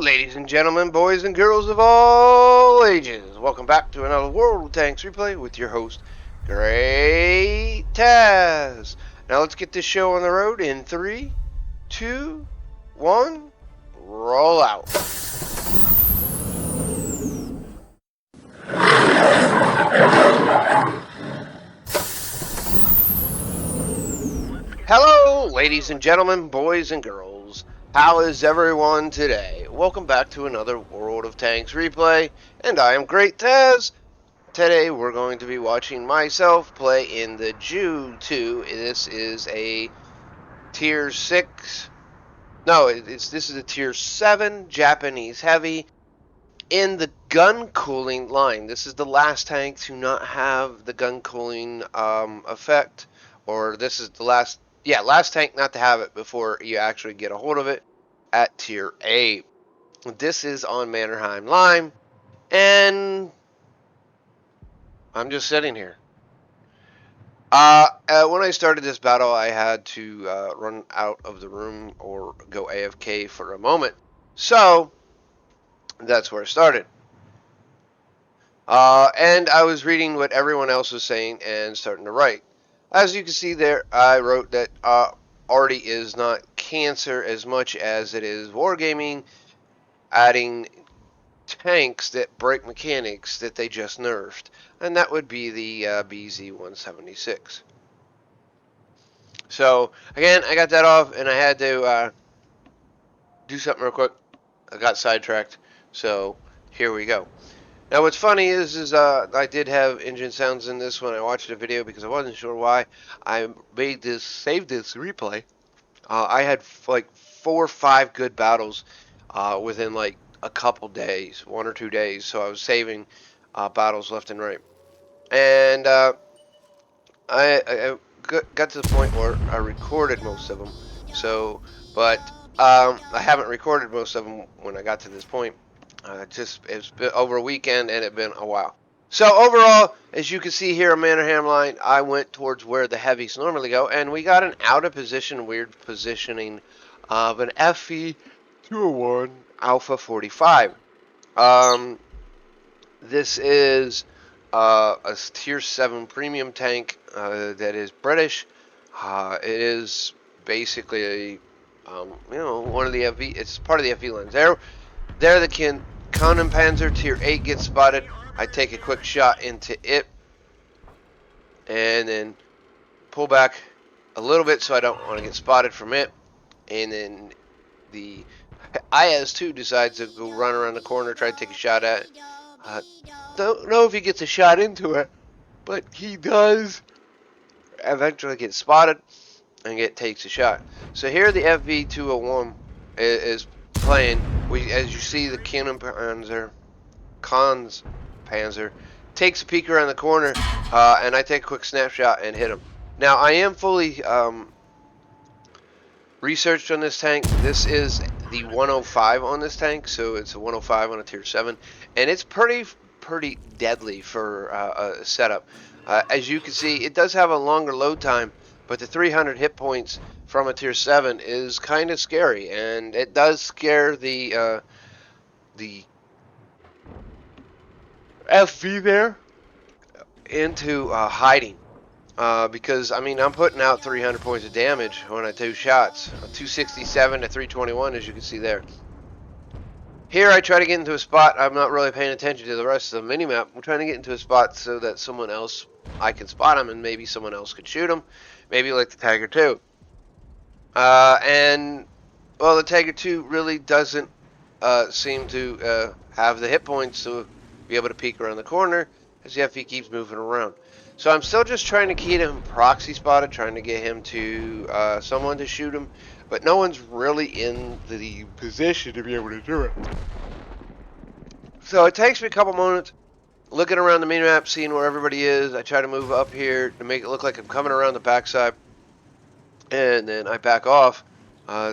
Ladies and gentlemen, boys and girls of all ages, welcome back to another World of Tanks replay with your host, GreatTaz. Now let's get this show on the road in 3, 2, 1, roll out. Hello, ladies and gentlemen, boys and girls. How is everyone today? Welcome back to another World of Tanks replay, and I am GreatTaz. Today we're going to be watching myself play in the Jew 2. This is a tier 6. No, this is a tier 7 Japanese heavy in the gun cooling line. This is the last tank to not have the gun cooling effect, or this is the last tank not to have it before you actually get a hold of it at tier 8. This is on Mannerheim Line, and I'm just sitting here. When I started this battle, I had to run out of the room or go AFK for a moment. So, that's where I started. And I was reading what everyone else was saying and starting to write. As you can see there, I wrote that Artie is not cancer as much as it is Wargaming, adding tanks that break mechanics that they just nerfed. And that would be the BZ-176. So, again, I got that off, and I had to do something real quick. I got sidetracked, so here we go. Now, what's funny is I did have engine sounds in this when I watched the video because I wasn't sure why. I saved this replay. I had like 4 or 5 good battles within like a couple days, 1 or 2 days. So I was saving battles left and right, and I got to the point where I recorded most of them. So, but I haven't recorded most of them when I got to this point. It's been over a weekend and it's been a while. So overall, as you can see here on Mannerheim Line, I went towards where the heavies normally go, and we got an out of position, weird positioning of an FE 201 Alpha 45. This is a tier 7 premium tank that is British. It is basically one of the FV. It's part of the FV lines. There the Cannon Panzer tier 8 gets spotted. I take a quick shot into it, and then pull back a little bit so I don't want to get spotted from it. And then the IS-2 decides to go run around the corner, try to take a shot at it. Don't know if he gets a shot into it, but he does eventually get spotted and takes a shot. So here the FV-201 is playing. As you see, the Cannon Panzer takes a peek around the corner, and I take a quick snapshot and hit him. Now I am fully researched on this tank. This is the 105 on this tank, so it's a 105 on a tier 7, and it's pretty deadly for a setup. As you can see, it does have a longer load time, but the 300 hit points from a tier 7 is kind of scary, and it does scare the FV there into hiding. Because, I mean, I'm putting out 300 points of damage when I do shots. 267 to 321, as you can see there. Here, I try to get into a spot. I'm not really paying attention to the rest of the minimap. I'm trying to get into a spot so that someone else, I can spot him, and maybe someone else could shoot him. Maybe like the Tiger 2. And, well, the Tiger 2 really doesn't seem to have the hit points to be able to peek around the corner, as the FV keeps moving around. So I'm still just trying to keep him proxy spotted, trying to get him to someone to shoot him, but no one's really in the position to be able to do it. So it takes me a couple moments looking around the minimap, seeing where everybody is. I try to move up here to make it look like I'm coming around the backside, and then I back off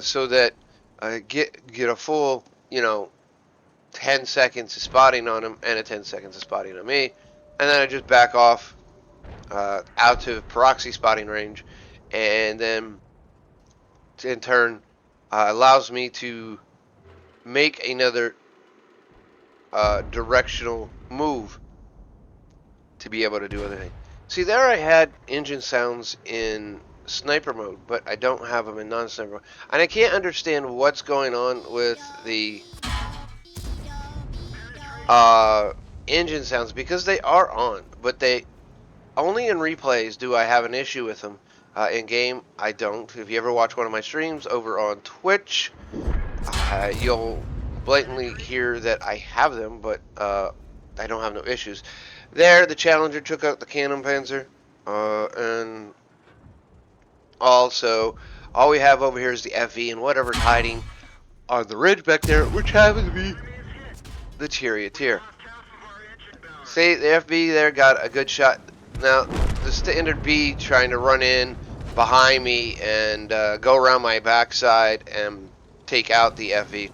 so that I get a full, 10 seconds of spotting on him and a 10 seconds of spotting on me, and then I just back off out to proxy spotting range, and then in turn allows me to make another directional move to be able to do other things. See, there I had engine sounds in sniper mode, but I don't have them in non-sniper mode. And I can't understand what's going on with the engine sounds, because they are on, but they only in replays do I have an issue with them. In game, I don't. If you ever watch one of my streams over on Twitch, you'll blatantly hear that I have them, but I don't have no issues. There, the Challenger took out the Cannon Panzer, and also all we have over here is the FV and whatever's hiding on the ridge back there, which happens to be the Charioteer. See, the FB there got a good shot. Now, the standard B trying to run in behind me and go around my backside and take out the FV.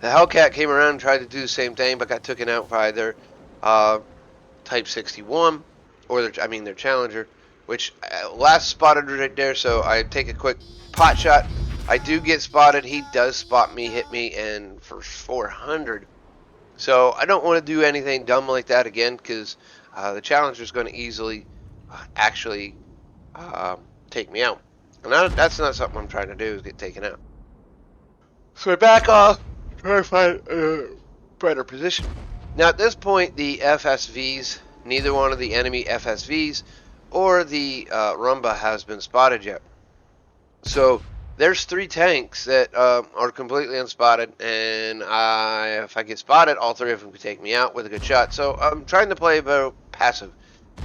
The Hellcat came around and tried to do the same thing, but got taken out by their Type 61, or their Challenger, which last spotted right there. So I take a quick pot shot. I do get spotted. He does spot me, hit me, and for 400. So I don't want to do anything dumb like that again, because the Challenger is going to easily actually take me out. And that's not something I'm trying to do, is get taken out. So I back off, try to find a better position. Now at this point, the FSVs, neither one of the enemy FSVs or the Rumba has been spotted yet. So there's 3 tanks that are completely unspotted, and if I get spotted, all 3 of them could take me out with a good shot. So I'm trying to play about passive.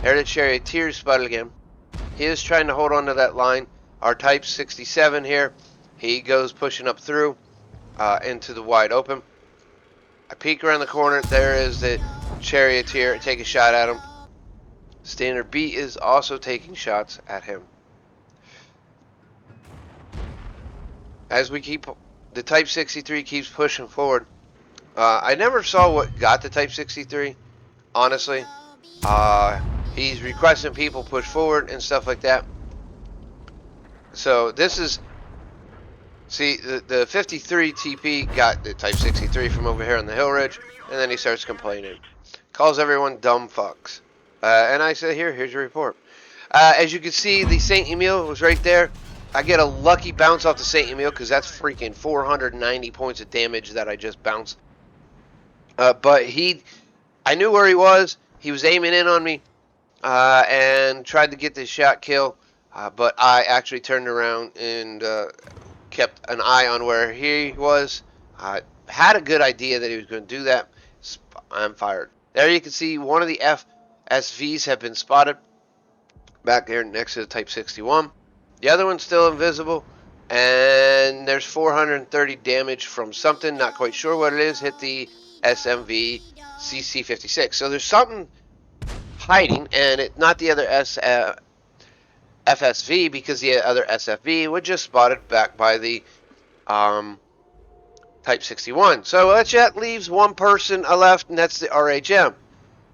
There the Charioteer spotted again. He is trying to hold on to that line. Our Type 67 here, he goes pushing up through into the wide open. I peek around the corner. There is the Charioteer. I take a shot at him. Standard B is also taking shots at him. As we keep, the Type 63 keeps pushing forward. I never saw what got the Type 63, honestly. He's requesting people push forward and stuff like that. So this is, see, the 53 TP got the Type 63 from over here on the hill ridge, and then he starts complaining. Calls everyone dumb fucks. And I said, here's your report. As you can see, the St. Emile was right there. I get a lucky bounce off the St. Emile because that's freaking 490 points of damage that I just bounced. But I knew where he was. He was aiming in on me and tried to get this shot kill. But I actually turned around and kept an eye on where he was. I had a good idea that he was going to do that. I'm fired. There you can see one of the FSVs have been spotted back there next to the Type 61. The other one's still invisible, and there's 430 damage from something, not quite sure what it is, hit the SMV CC56. So there's something hiding, and it's not the other FSV, because the other SFV was just spotted back by the Type 61. So that leaves one person left, and that's the RHM.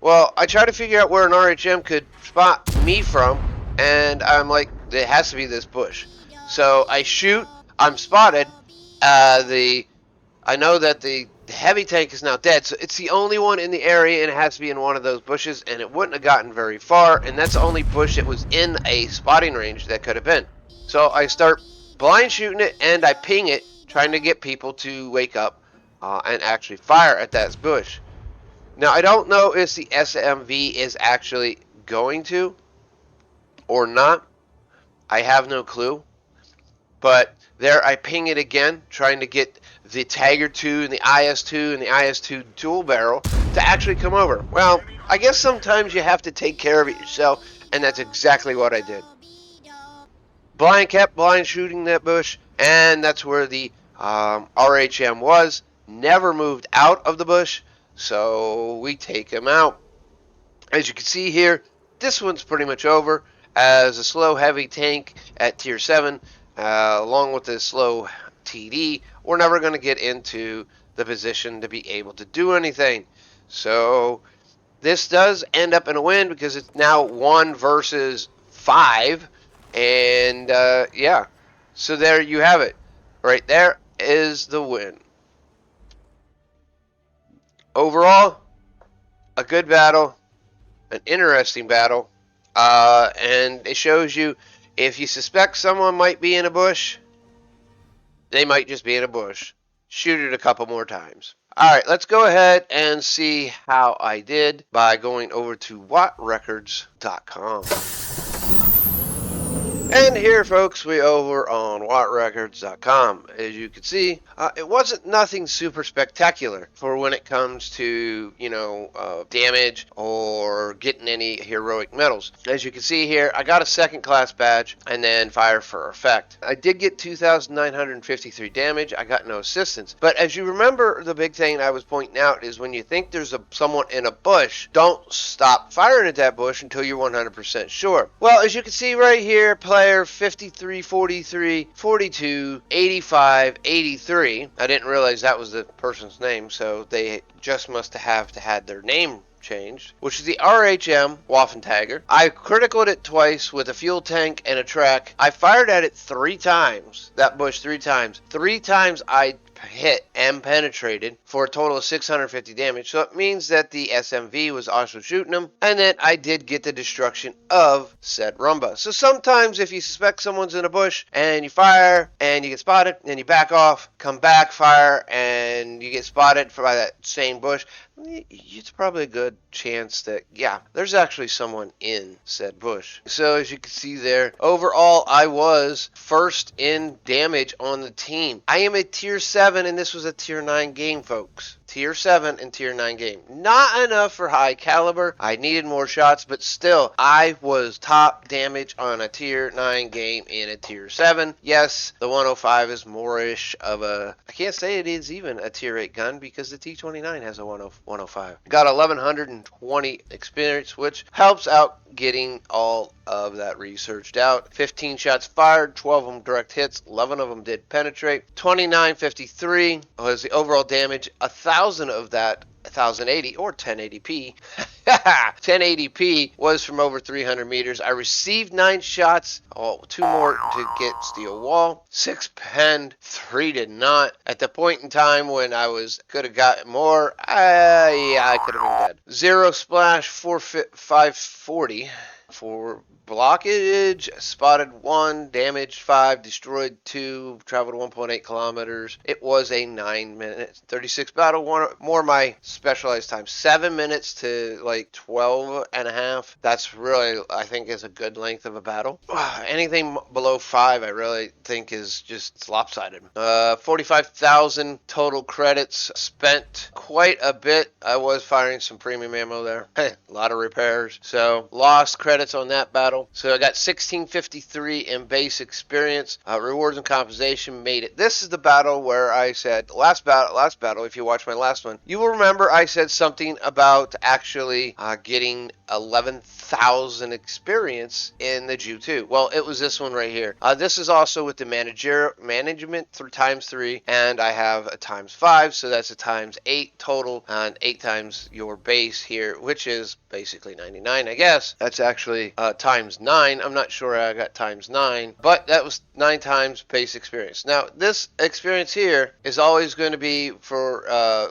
Well, I try to figure out where an RHM could spot me from, and I'm like, it has to be this bush. So I shoot, I'm spotted. I know that the heavy tank is now dead, so it's the only one in the area, and it has to be in one of those bushes, and it wouldn't have gotten very far, and that's the only bush that was in a spotting range that could have been. So I start blind shooting it, and I ping it, trying to get people to wake up and actually fire at that bush. Now, I don't know if the SMV is actually going to or not. I have no clue. But there I ping it again, trying to get the Tiger 2 and the IS-2 and the IS-2 dual barrel to actually come over. Well, I guess sometimes you have to take care of it yourself, and that's exactly what I did. Kept blind shooting that bush, and that's where the RHM was. Never moved out of the bush, so we take him out. As you can see here, this one's pretty much over. As a slow heavy tank at tier 7, along with this slow TD, we're never going to get into the position to be able to do anything. So this does end up in a win, because it's now 1 versus 5. And yeah, so there you have it. Right there is the win. Overall, a good battle, an interesting battle, and it shows you if you suspect someone might be in a bush, they might just be in a bush. Shoot it a couple more times. Alright, let's go ahead and see how I did by going over to wattrecords.com. And here, folks, we over on wattrecords.com. As you can see, it wasn't nothing super spectacular for when it comes to, damage or getting any heroic medals. As you can see here, I got a second class badge and then fire for effect. I did get 2,953 damage. I got no assistance. But as you remember, the big thing I was pointing out is when you think there's someone in a bush, don't stop firing at that bush until you're 100% sure. Well, as you can see right here, player 53, 43, 42, 85, 83. I didn't realize that was the person's name, so they just must have had their name changed, which is the RHM Waffenträger. I criticaled it twice with a fuel tank and a track. I fired at it 3 times, that bush 3 times. 3 times I hit and penetrated for a total of 650 damage. So it means that the SMV was also shooting them, and then I did get the destruction of said rumba. So sometimes if you suspect someone's in a bush and you fire and you get spotted, then you back off, come back, fire, and you get spotted by that same bush, it's probably a good chance that, yeah, there's actually someone in said bush. So as you can see there, overall I was first in damage on the team. I am a tier 7 and this was a tier 9 game, folks. Tier 7 and tier 9 game. Not enough for high caliber. I needed more shots, but still, I was top damage on a tier 9 game in a tier 7. Yes, the 105 is more-ish of a... I can't say it is even a tier 8 gun because the T29 has a 105. Got 1120 experience, which helps out getting all of that researched out. 15 shots fired, 12 of them direct hits, 11 of them did penetrate. 2953 was the overall damage. 1,000 of that 1080 or 1080p 1080p was from over 300 meters. I received 9 shots, 2 more to get steel wall, 6 penned, 3 did not. At the point in time when I could have gotten more, I could have been dead. 0 splash, 540 for blockage, spotted 1, damaged 5, destroyed 2, traveled 1.8 kilometers. It was a 9 minute 36 battle. More my specialized time, 7 minutes to like 12 and a half. That's really, I think, is a good length of a battle. Anything below 5 I really think is just lopsided. 45,000 total credits spent, quite a bit. I was firing some premium ammo there. A lot of repairs, so lost credits on that battle. So I got 1653 in base experience. Rewards and compensation made it. This is the battle where I said, last battle, if you watch my last one, you will remember I said something about actually getting 11,000 experience in the Jew 2. Well, it was this one right here. This is also with the management through ×3, and I have a ×5, so that's a ×8 total, and 8 times your base here, which is basically 99, I guess. That's actually ×9. I'm not sure I got ×9, but that was 9 times base experience. Now, this experience here is always going to be for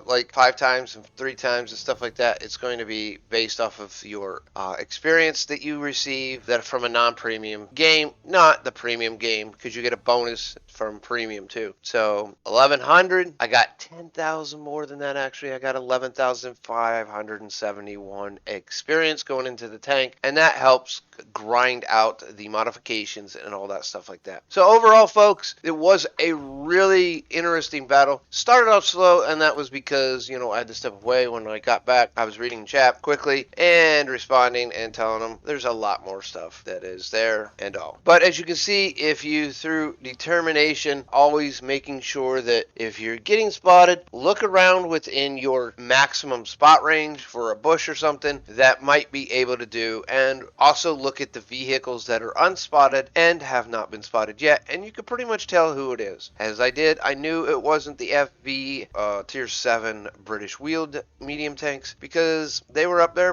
like 5 times and 3 times and stuff like that. It's going to be based off of your experience that you receive that from a non-premium game, not the premium game, because you get a bonus from premium too. So 1100, I got 10,000 more than that actually. I got 11,571 experience going into the tank, and that helps grind out the modifications and all that stuff like that. So overall, folks, it was a really interesting battle. Started off slow, and that was because, I had to step away. When I got back, I was reading chat quickly and responding and telling them there's a lot more stuff that is there and all. But as you can see, if you, through determination, always making sure that if you're getting spotted, look around within your maximum spot range for a bush or something that might be able to do, and Also look at the vehicles that are unspotted and have not been spotted yet, and you can pretty much tell who it is. As I did, I knew it wasn't the FV Tier 7 British wheeled medium tanks because they were up there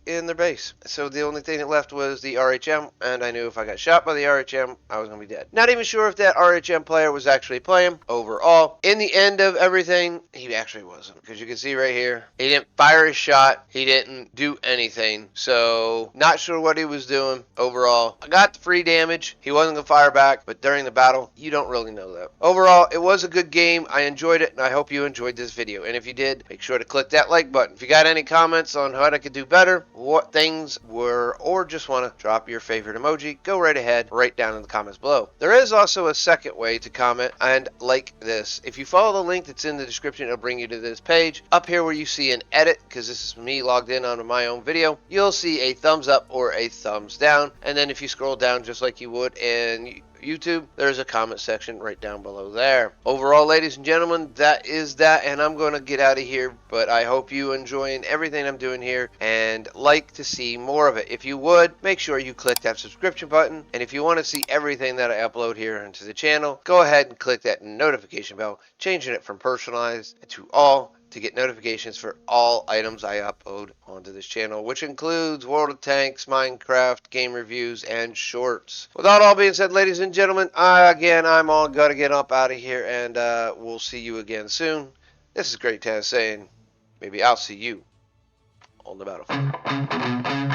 in their base. So the only thing that left was the RHM, and I knew if I got shot by the RHM, I was going to be dead. Not even sure if that RHM player was actually playing overall. In the end of everything, he actually wasn't, because you can see right here, he didn't fire his shot, he didn't do anything, so not sure what he was doing overall. I got the free damage, he wasn't going to fire back, but during the battle, you don't really know that. Overall, it was a good game, I enjoyed it, and I hope you enjoyed this video, and if you did, make sure to click that like button. If you got any comments on how I could do better, what things were, or just want to drop your favorite emoji, go right ahead, right down in the comments below. There is also a second way to comment and like this. If you follow the link that's in the description, it'll bring you to this page. Up here where you see an edit, because this is me logged in onto my own video, you'll see a thumbs up or a thumbs down, and then if you scroll down just like you would in YouTube, there's a comment section right down below there. Overall, ladies and gentlemen, that is that, and I'm going to get out of here, but I hope you enjoying everything I'm doing here and like to see more of it. If you would, make sure you click that subscription button, and if you want to see everything that I upload here into the channel, go ahead and click that notification bell, changing it from personalized to all, to get notifications for all items I upload onto this channel, which includes World of Tanks, Minecraft, game reviews, and shorts. With that all being said, ladies and gentlemen, I'm all gonna get up out of here, and we'll see you again soon. This is GreatTaz saying, maybe I'll see you on the battlefield.